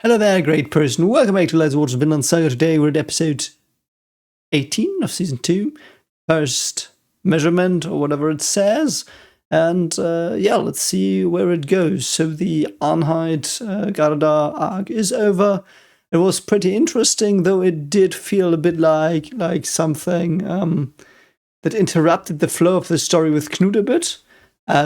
Hello there, great person. Welcome back to Let's Watch Vinland Saga. Today we're at episode 18 of season 2. First measurement, or whatever it says. And yeah, let's see where it goes. So the Arnheid Garda arc is over. It was pretty interesting, though it did feel a bit like something that interrupted the flow of the story with Knut a bit.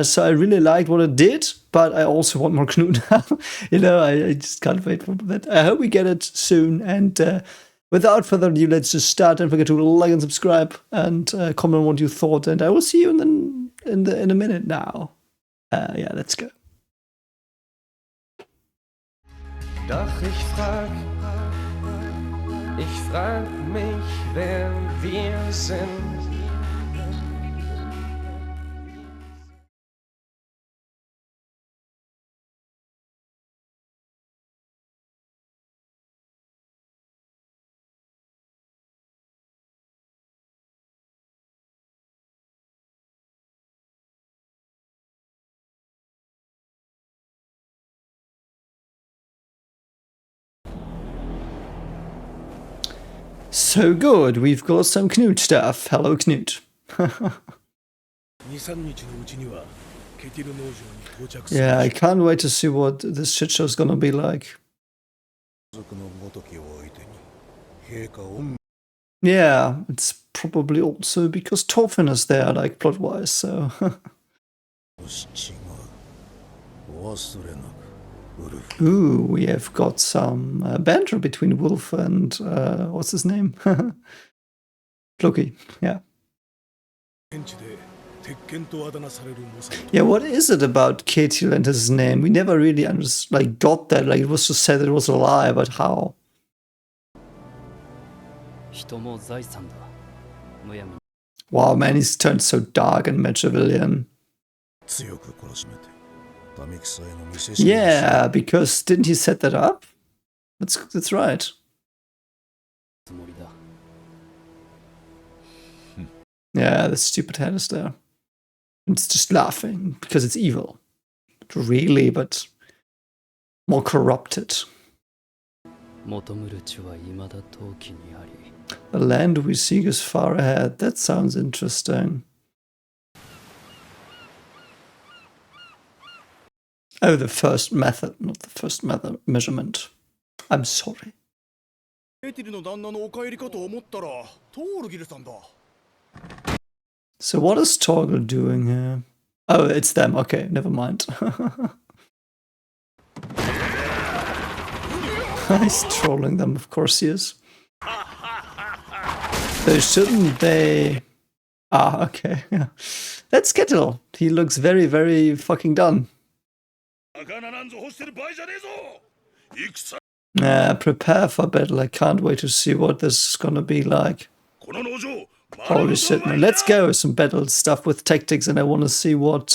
So I really liked what it did, but I also want more Knut now. I just can't wait for that. I hope we get it soon. And without further ado, let's just start. Don't forget to like and subscribe and comment on what you thought. And I will see you in a minute now. Yeah, let's go. Doch ich frag mich, wer wir sind. So good, we've got some Knut stuff. Hello, Knut. Yeah, I can't wait to see what this shit show's gonna be like. Yeah, it's probably also because Thorfinn is there, like, plot-wise, so... Ooh, we have got some banter between Wolf and, what's his name? Loki, yeah. Yeah, what is it about Ketil and his name? We never really got that. Like, it was just said that it was a lie, but how? Wow, man, he's turned so dark and Machiavellian. Yeah, because didn't he set that up? That's right. Yeah, the stupid head is there. It's just laughing because it's evil. Not really, but more corrupted. The land we seek is far ahead. That sounds interesting. Oh, the first method, not the first measurement. I'm sorry. So what is Thorgil doing here? Oh, it's them. Okay, never mind. He's trolling them, of course he is. So shouldn't they... Ah, okay. Yeah. That's Ketil. He looks very, very fucking done. Prepare for battle. I can't wait to see what this is gonna be like. Holy shit, man. Let's go. Some battle stuff with tactics, and I want to see what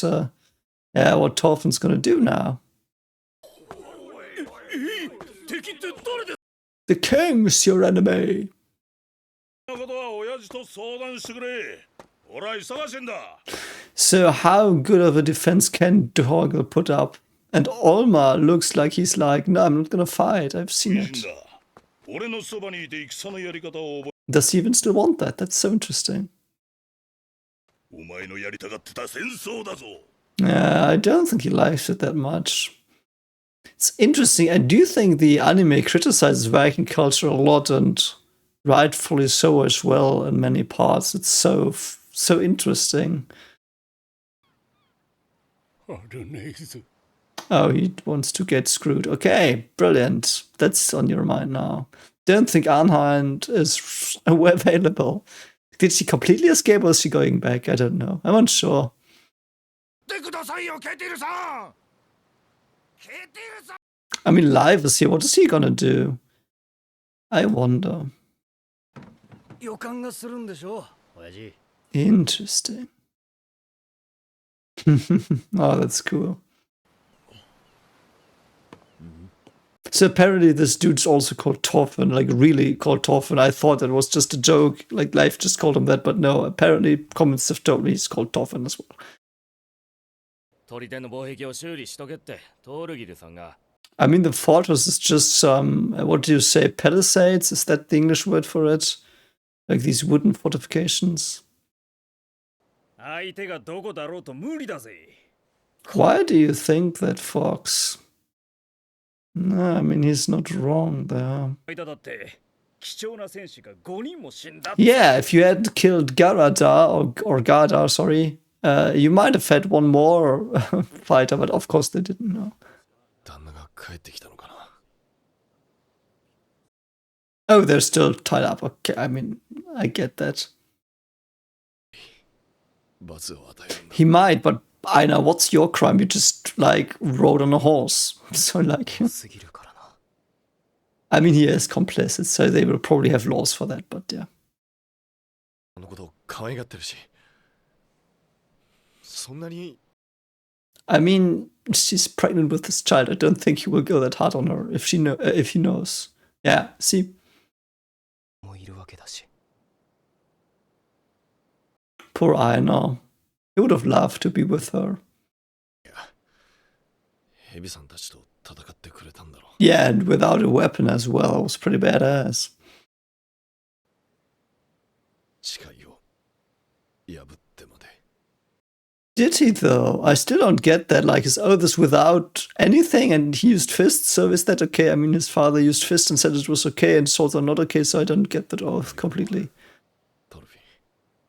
Thorfinn's gonna do now. The king's your enemy. So how good of a defense can Thorgil put up? And Olmar looks like he's like, no, I'm not gonna fight. I've seen it. Does he even still want that? That's so interesting. Yeah, I don't think he likes it that much. It's interesting. I do think the anime criticizes Viking culture a lot, and rightfully so as well in many parts. It's so interesting. Oh, he wants to get screwed. Okay, brilliant. That's on your mind now. Don't think Arnheid is available. Did she completely escape or is she going back? I don't know. I'm unsure. I mean, Live is here. What is he gonna do? I wonder. Interesting. Oh, that's cool. So apparently this dude's also called Thorfinn, like really called Thorfinn. I thought that was just a joke, like Life just called him that, but no, apparently comments have told me he's called Thorfinn as well. I mean, the fortress is just some, what do you say, palisades? Is that the English word for it? Like these wooden fortifications? 相手がどこだろうと無理だぜ。 Why do you think that, Fox? No, I mean, he's not wrong there. 相手だって貴重な戦士が5人も死んだ。 Yeah, if you had killed Garada, or Garda, sorry, you might have had one more fighter, but of course they didn't know. 旦那が帰ってきたのかな。 Oh, they're still tied up. Okay, I mean, I get that. 罰を与えるんだ。 He might, but I know, what's your crime? You just, like, rode on a horse. So, like, すぎるからな。 I mean, he is complicit, so they will probably have laws for that, but yeah. あのことを可愛がってるし。そんなに。 I mean, she's pregnant with this child. I don't think he will go that hard on her if he knows. Yeah, see? もういるわけだし。 Poor Einar. He would have loved to be with her. ヘビさんたちと戦ってくれたんだろう。 Yeah, and without a weapon as well. It was pretty badass. 誓いを破ってまで。 Did he, though? I still don't get that. Like, his oath is without anything, and he used fists, so is that okay? I mean, his father used fists and said it was okay, and swords are not okay, so I don't get that oath completely. トルフィン。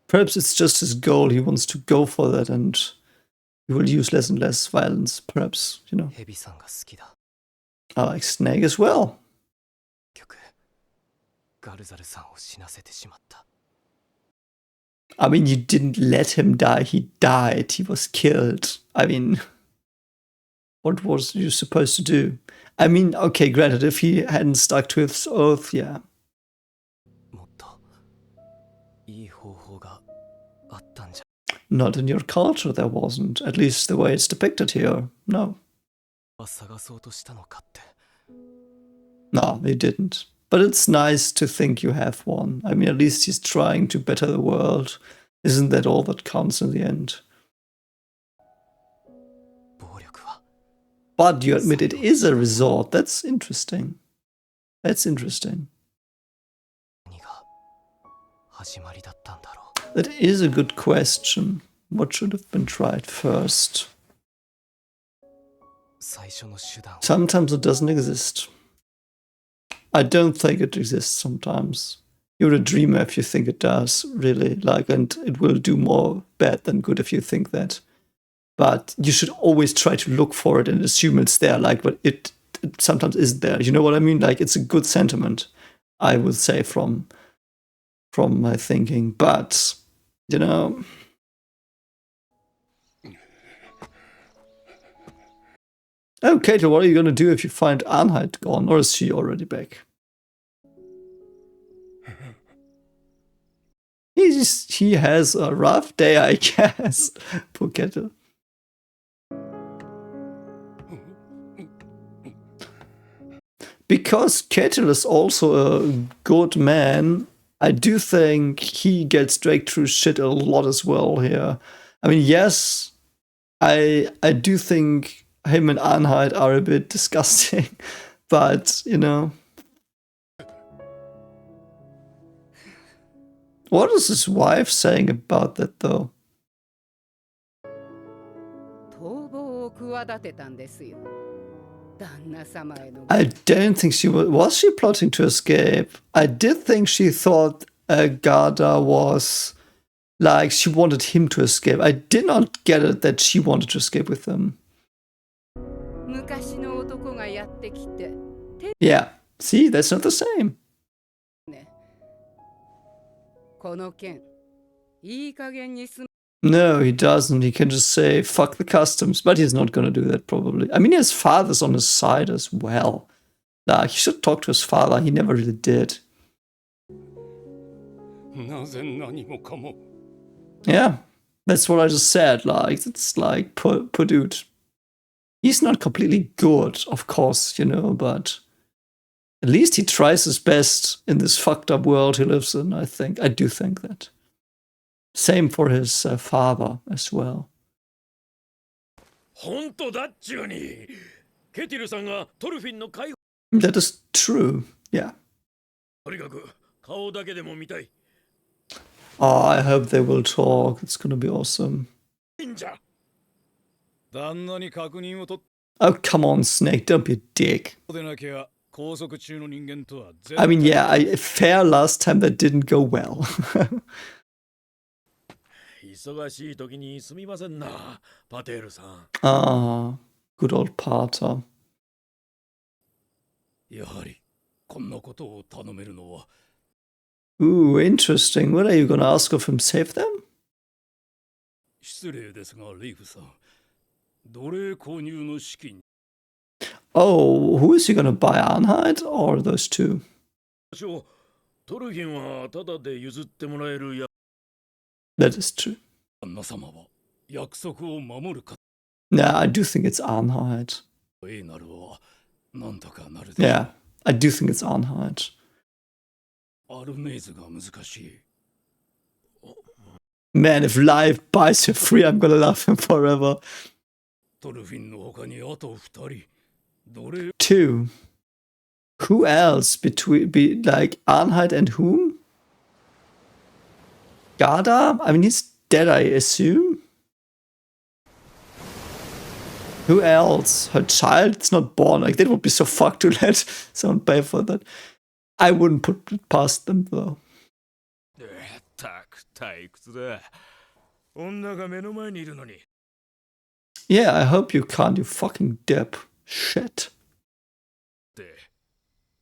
Perhaps it's just his goal. He wants to go for that, and he will use less and less violence, perhaps, you know. ヘビさんが好きだ。 I like Snake as well. 結局、ガルザルさんを死なせてしまった。 I mean, you didn't let him die. He died. He was killed. I mean, what was you supposed to do? I mean, okay, granted, if he hadn't stuck to his oath, yeah. もっといい方法があったんじゃ。 Not in your culture, there wasn't. At least the way it's depicted here. No. 探そうとしたのかって。 No, he didn't. But it's nice to think you have one. I mean, at least he's trying to better the world. Isn't that all that counts in the end? 暴力は But you admit it is a resort. That's interesting. That's interesting. 何が始まりだったんだろう。 That is a good question. What should have been tried first? 最初の手段は Sometimes it doesn't exist. I don't think it exists sometimes. You're a dreamer if you think it does, really. Like, and it will do more bad than good if you think that. But you should always try to look for it and assume it's there. Like, but it sometimes isn't there. You know what I mean? Like, it's a good sentiment, I would say, from my thinking. But, you know. Oh, Ketil, what are you going to do if you find Arnheid gone? Or is she already back? He has a rough day, I guess. Poor Ketil. Because Ketil is also a good man, I do think he gets dragged through shit a lot as well here. I mean, yes, I do think him and Arnheid are a bit disgusting, but, you know. What is his wife saying about that, though? 逃亡を企てたんですよ。旦那様への I don't think she was she plotting to escape? I did think she thought Garda was like she wanted him to escape. I did not get it that she wanted to escape with him. 昔の男がやってきて、 Yeah, see, that's not the same. この件、いい加減にす No, he doesn't. He can just say, fuck the customs, but he's not gonna do that probably. I mean, his father's on his side as well. Like, he should talk to his father. He never really did. なぜ何もかも Yeah, that's what I just said. Like, it's like, poor dude. He's not completely good, of course, you know, but at least he tries his best in this fucked up world he lives in, I think. I do think that. Same for his father as well. 本当だっちゅうにケティルさんがトルフィンの解放 That is true. Yeah. とにかく顔だけでも見たい Oh, I hope they will talk. It's gonna be awesome. いいんじゃ旦那に確認を取っ Oh, come on, Snake. Don't be a dick. てなきゃ拘束中の人間とは絶 I mean, yeah, fair last time that didn't go well. 忙しい時にすみませんなパテールさん Ah, good old Pater. やはりこんなことを頼めるのは Ooh, interesting. What are you gonna ask of him? Save them? 失礼ですがリーフさん奴隷購入の資金 Oh, who is he gonna buy? Arnheid or those two? トルフィンはただで譲ってもらえるや That is true. 旦那様は約束を守るか Yeah, I do think it's Arnheid. エイナルはなんとかなるでしょう Yeah, I do think it's Arnheid. アルネイズが難しい Man, if life buys you free, I'm gonna love him forever. トルフィンの他にあと二人奴隷 Two. Who else like Arnheid and whom? Garda? I mean, he's dead, I assume. Who else? Her child? It's not born. Like, that would be so fucked to let someone pay for that. I wouldn't put it past them, though. たく退屈だ女が目の前にいるのに Yeah, I hope you can't, you fucking dip. Shit. って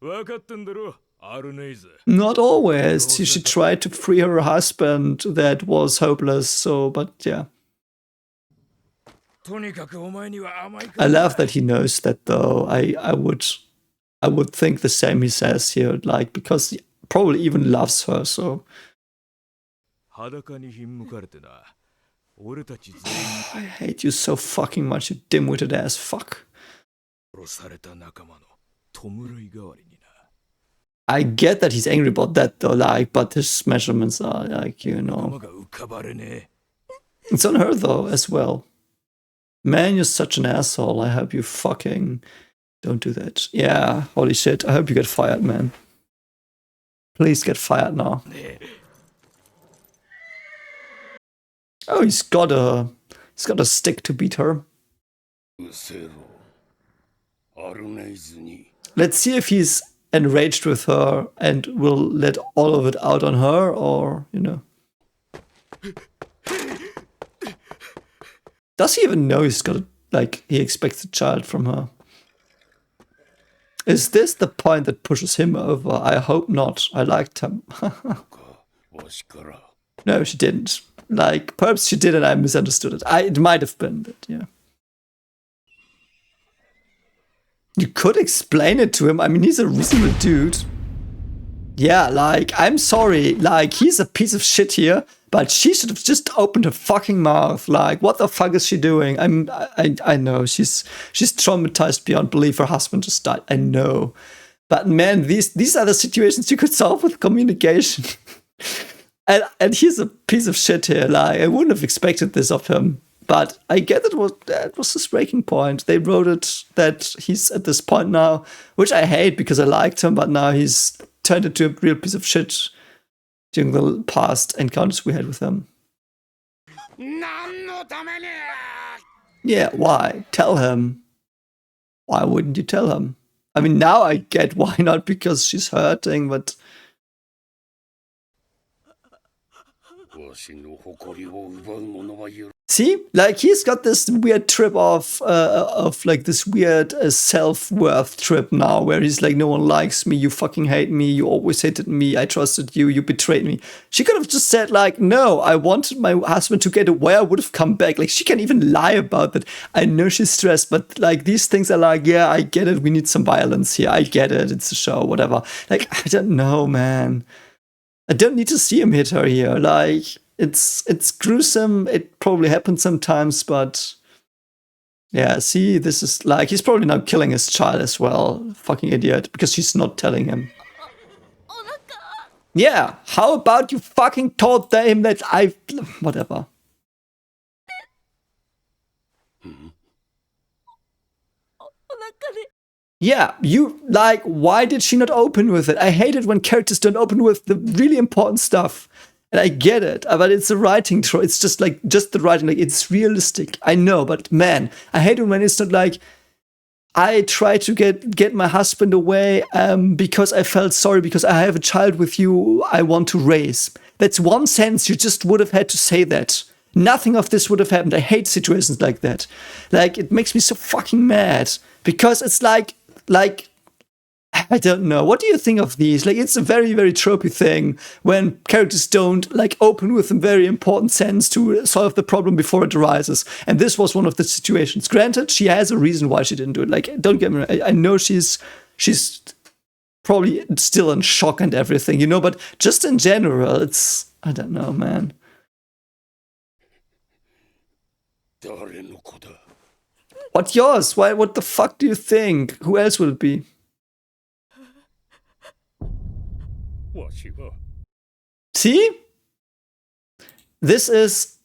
分かってんだろアルネイズ Not always. She tried to free her husband that was hopeless, so, but yeah. とにかくお前には甘い I love that he knows that, though. I would think the same he says here, like, because he probably even loves her, so. 裸にひんむかれてな俺たち全 I hate you so fucking much, you dim-witted ass fuck. 員殺された仲間の弔い代わりにな I get that he's angry about that, though, like, but his measurements are, like, you 仲 know. 間が浮かばれね It's on her, though, as well. Man, you're such an asshole. I hope you fucking don't do that. Yeah, holy shit. I hope you get fired, man. Please get fired now. え Oh, he's got a stick to beat her. うせろアルネイズに Let's see if he's enraged with her and will let all of it out on her, or, you know. Does he even know he's got he expects a child from her? Is this the point that pushes him over? I hope not. I liked him. わしから No, she didn't. Like, perhaps she did and I misunderstood it. It might have been, but yeah. You could explain it to him. I mean, he's a reasonable dude. Yeah, like, I'm sorry. Like, he's a piece of shit here, but she should have just opened her fucking mouth. Like, what the fuck is she doing? I know she's traumatized beyond belief. Her husband just died. I know, but man, these are the situations you could solve with communication. And he's a piece of shit here. Like, I wouldn't have expected this of him. But I get that was his breaking point. They wrote it that he's at this point now, which I hate because I liked him, but now he's turned into a real piece of shit during the past encounters we had with him. 何のために Yeah, why? Tell him. Why wouldn't you tell him? I mean, now I get why not, because she's hurting, but わしの誇りを奪う者は許 see, like, he's got this weird trip of like this weird self-worth trip now, where he's like, no one likes me, you fucking hate me, you always hated me, I trusted you, you betrayed me. She could have just said, like, no, I wanted my husband to get away, I would have come back. Like, she can even lie about that. I know she's stressed, but like, these things are like, yeah, I get it, we need some violence here, I get it, it's a show, whatever. Like, I don't know, man. I don't need to see him hit her here. Like, it's gruesome. It probably happens sometimes, but yeah, see, this is like, he's probably now killing his child as well. Fucking idiot, because she's not telling him. Yeah, how about you fucking told him that whatever. yeah, you, like, why did she not open with it? I hate it when characters don't open with the really important stuff. And I get it, but it's the writing. It's just like, just the writing. Like, it's realistic. I know, but man, I hate it when it's not like, I tried to get my husband away because I felt sorry because I have a child with you I want to raise. That's one sentence. You just would have had to say that. Nothing of this would have happened. I hate situations like that. Like, it makes me so fucking mad because it's like, I don't know. What do you think of these? Like, it's a very, very tropey thing when characters don't, like, open with a very important sentence to solve the problem before it arises. And this was one of the situations. Granted, she has a reason why she didn't do it. Like, don't get me wrong. I know she's probably still in shock and everything, you know, but just in general, it's, I don't know, man. What's yours? Why? What the fuck do you think? Who else will it be? See? This is,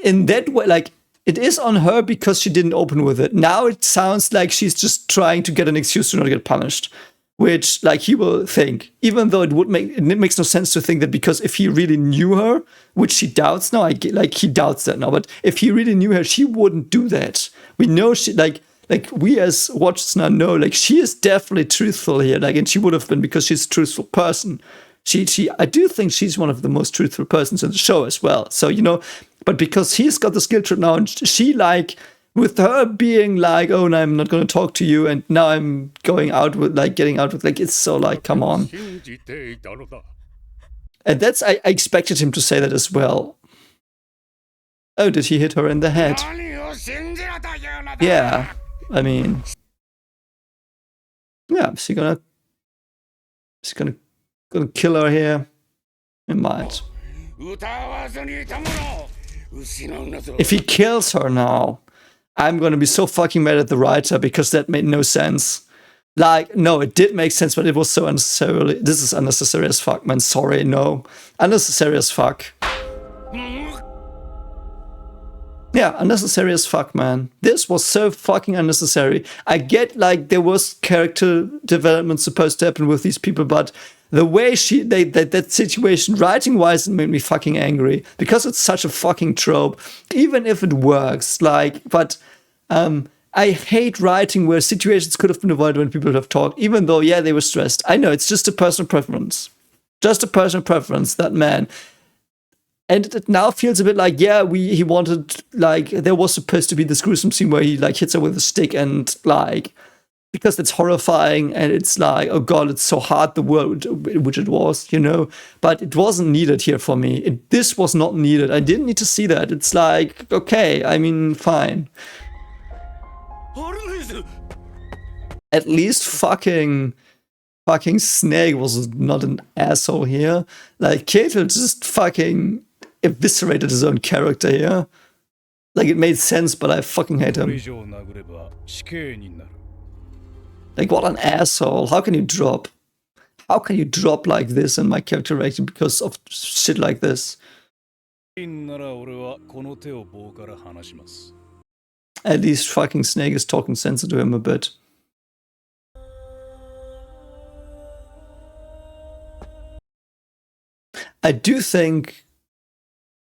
in that way, like, it is on her because she didn't open with it. Now it sounds like she's just trying to get an excuse to not get punished. Which, like, he will think, even though it makes no sense to think that because if he really knew her, which he doubts now, he doubts that now, but if he really knew her, she wouldn't do that. We know she, like we as watchers now know, like, she is definitely truthful here, like, and she would have been because she's a truthful person. I do think she's one of the most truthful persons in the show as well. So, you know, but because he's got the skill trip now, and she, like, with her being like, oh, no, I'm not going to talk to you, and now I'm getting out with, like, it's so, like, come on. And that's, I expected him to say that as well. Oh, did he hit her in the head? Yeah, I mean, yeah, is he gonna kill her here? He might. If he kills her now, I'm gonna be so fucking mad at the writer because that made no sense. Like, no, it did make sense, but it was so unnecessarily. This is unnecessary as fuck, man. Sorry, no. Unnecessary as fuck. Yeah, unnecessary as fuck, man. This was so fucking unnecessary. I get, like, there was character development supposed to happen with these people, but the way that situation, writing-wise, made me fucking angry. Because it's such a fucking trope. Even if it works, like, but I hate writing where situations could have been avoided when people have talked, even though, yeah, they were stressed. I know, it's just a personal preference. Just a personal preference, that man. And it now feels a bit like, yeah, he wanted, like, there was supposed to be this gruesome scene where he, like, hits her with a stick and, like, because it's horrifying and it's like, oh god, it's so hard, the world, which it was, you know, but it wasn't needed here for me. This was not needed. I didn't need to see that. It's like, okay, I mean, fine. At least fucking Snake was not an asshole here. Like, Ketil just fucking eviscerated his own character here. Like, it made sense, but I fucking hate him. Like, what an asshole. How can you drop? How can you drop like this in my character rating because of shit like this? At least fucking Snake is talking sense to him a bit. I do think,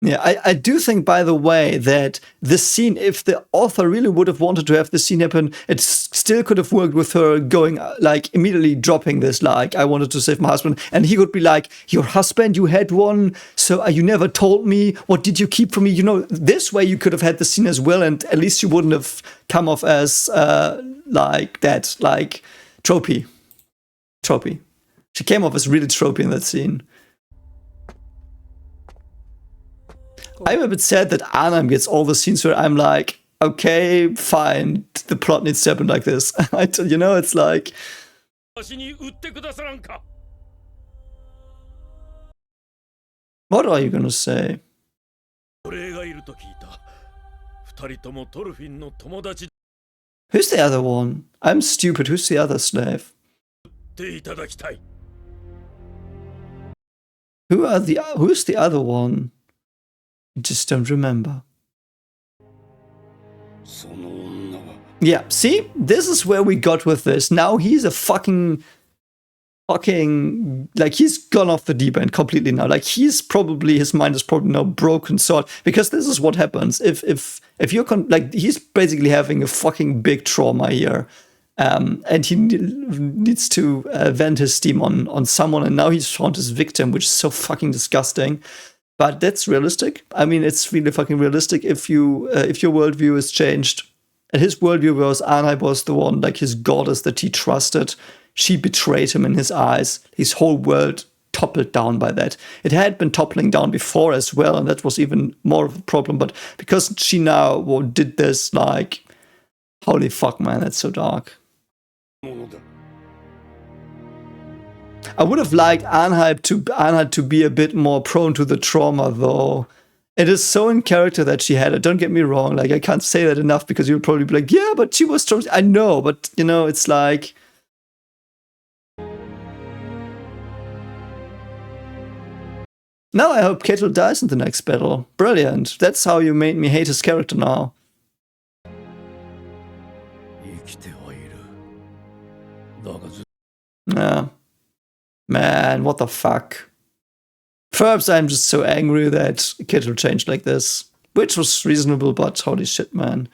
I do think, by the way, that the scene, if the author really would have wanted to have this scene happen, it still could have worked with her going, like, immediately dropping this, like, I wanted to save my husband. And he could be like, your husband, you had one, so you never told me. What did you keep from me? You know, this way you could have had the scene as well, and at least you wouldn't have come off as, like, that, like, tropey. She came off as really tropey in that scene. I'm a bit sad that Arnhem gets all the scenes where I'm like, okay, fine, the plot needs to happen like this. You know, it's like... What are you gonna say? Who's the other one? I'm stupid, who's the other slave? Who's the other one? Just don't remember. Yeah, see? This is where we got with this. Now he's a fucking, like, he's gone off the deep end completely now. Like, his mind is probably now broken sort, because this is what happens. If you're, like, he's basically having a fucking big trauma here. And he needs to vent his steam on someone, and now he's found his victim, which is so fucking disgusting. But that's realistic. I mean, it's really fucking realistic if your worldview is changed. And his worldview was Arnheim was the one, like his goddess that he trusted. She betrayed him in his eyes. His whole world toppled down by that. It had been toppling down before as well, and that was even more of a problem. But because she now did this, like, holy fuck, man, that's so dark. I would have liked Arnheim to be a bit more prone to the trauma, though. It is so in character that she had it. Don't get me wrong. Like, I can't say that enough because you'll probably be like, yeah, but she was strong. I know, but, you know, it's like... Now I hope Ketil dies in the next battle. Brilliant. That's how you made me hate his character now. Yeah. Man, what the fuck? Perhaps I'm just so angry that Ketil changed like this. Which was reasonable, but holy shit, man.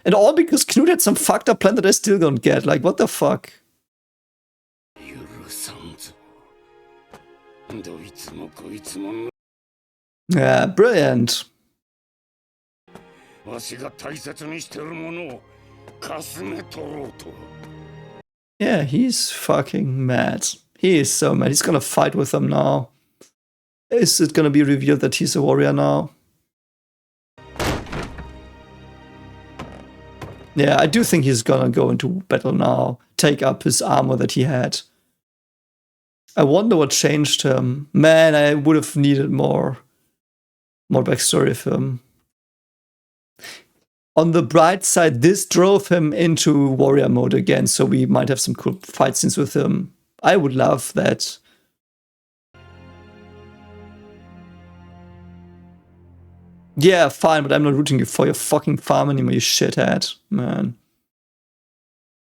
And all because Knut had some fucked up plan that I still don't get. Like, what the fuck? Yeah, brilliant. Yeah, he's fucking mad. He is so mad. He's gonna fight with them now. Is it gonna be revealed that he's a warrior now? Yeah, I do think he's gonna go into battle now. Take up his armor that he had. I wonder what changed him. Man, I would have needed more backstory of him. On the bright side, this drove him into warrior mode again, so we might have some cool fight scenes with him. I would love that. Yeah, fine, but I'm not rooting you for your fucking farm anymore, you shithead, man.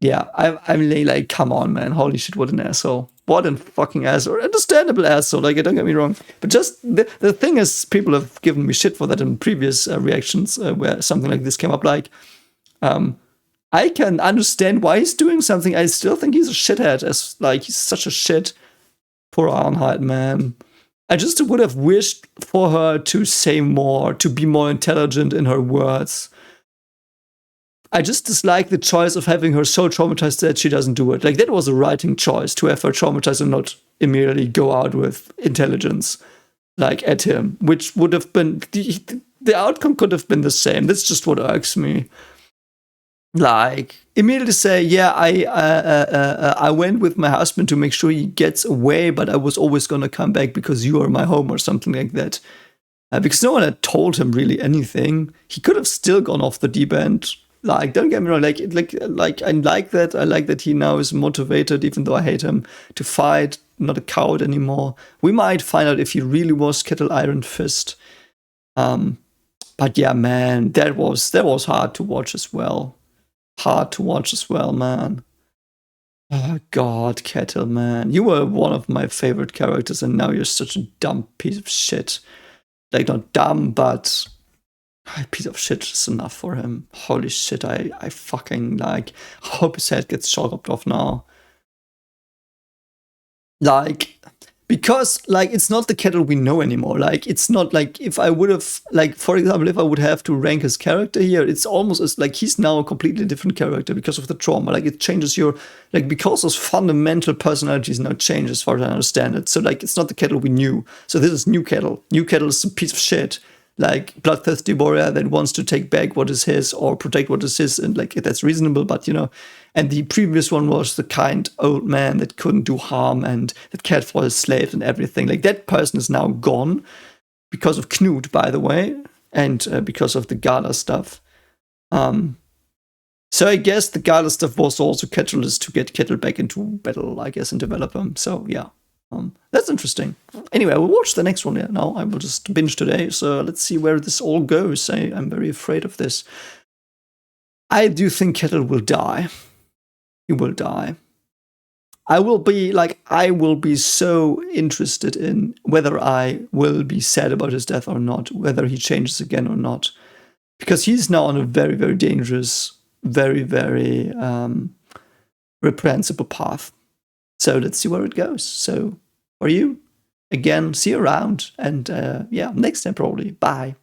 Yeah, I'm like, come on, man. Holy shit, what an asshole. What a fucking asshole. Understandable asshole, like, don't get me wrong. But just, the thing is, people have given me shit for that in previous reactions where something like this came up, like, I can understand why he's doing something. I still think he's a shithead, as, like, he's such a shit. Poor Arnheim, man. I just would have wished for her to say more, to be more intelligent in her words. I just dislike the choice of having her so traumatized that she doesn't do it. Like, that was a writing choice, to have her traumatized and not immediately go out with intelligence, like, at him, which would have been, the outcome could have been the same. That's just what irks me. Like, immediately say, yeah, I went with my husband to make sure he gets away, but I was always gonna come back because you are my home, or something like that. Because no one had told him really anything. He could have still gone off the deep end. Like, don't get me wrong, like I like that. I like that he now is motivated, even though I hate him, to fight, not a coward anymore. We might find out if he really was Ketil Iron Fist. But yeah, man, that was hard to watch as well. Hard to watch as well, man. Oh god, Ketil, man. You were one of my favorite characters, and now you're such a dumb piece of shit. Like, not dumb, but a piece of shit is enough for him. Holy shit, I fucking, like, hope his head gets chopped off now. Like, because, like, it's not the Ketil we know anymore. Like, it's not like, if I would have, like, for example, if I would have to rank his character here, it's almost as, like, he's now a completely different character because of the trauma. Like, it changes your, like, because his fundamental personalities now change as far as I understand it. So, like, it's not the Ketil we knew. So this is new Ketil. New Ketil is a piece of shit. Like, bloodthirsty warrior that wants to take back what is his or protect what is his, and, like, that's reasonable, but, you know. And the previous one was the kind old man that couldn't do harm and that cared for his slaves and everything. Like, that person is now gone because of Knut, by the way, and because of the Gala stuff. So I guess the Gala stuff was also catalyst to get Ketil back into battle, I guess, and develop him. So yeah. That's interesting. Anyway, we'll watch the next one. Yeah, now I will just binge today. So let's see where this all goes. I'm very afraid of this. I do think Ketil will die. He will die. I will be so interested in whether I will be sad about his death or not, whether he changes again or not. Because he's now on a very, very dangerous, very, very reprehensible path. So let's see where it goes. So for you, again, see you around. And next time probably. Bye.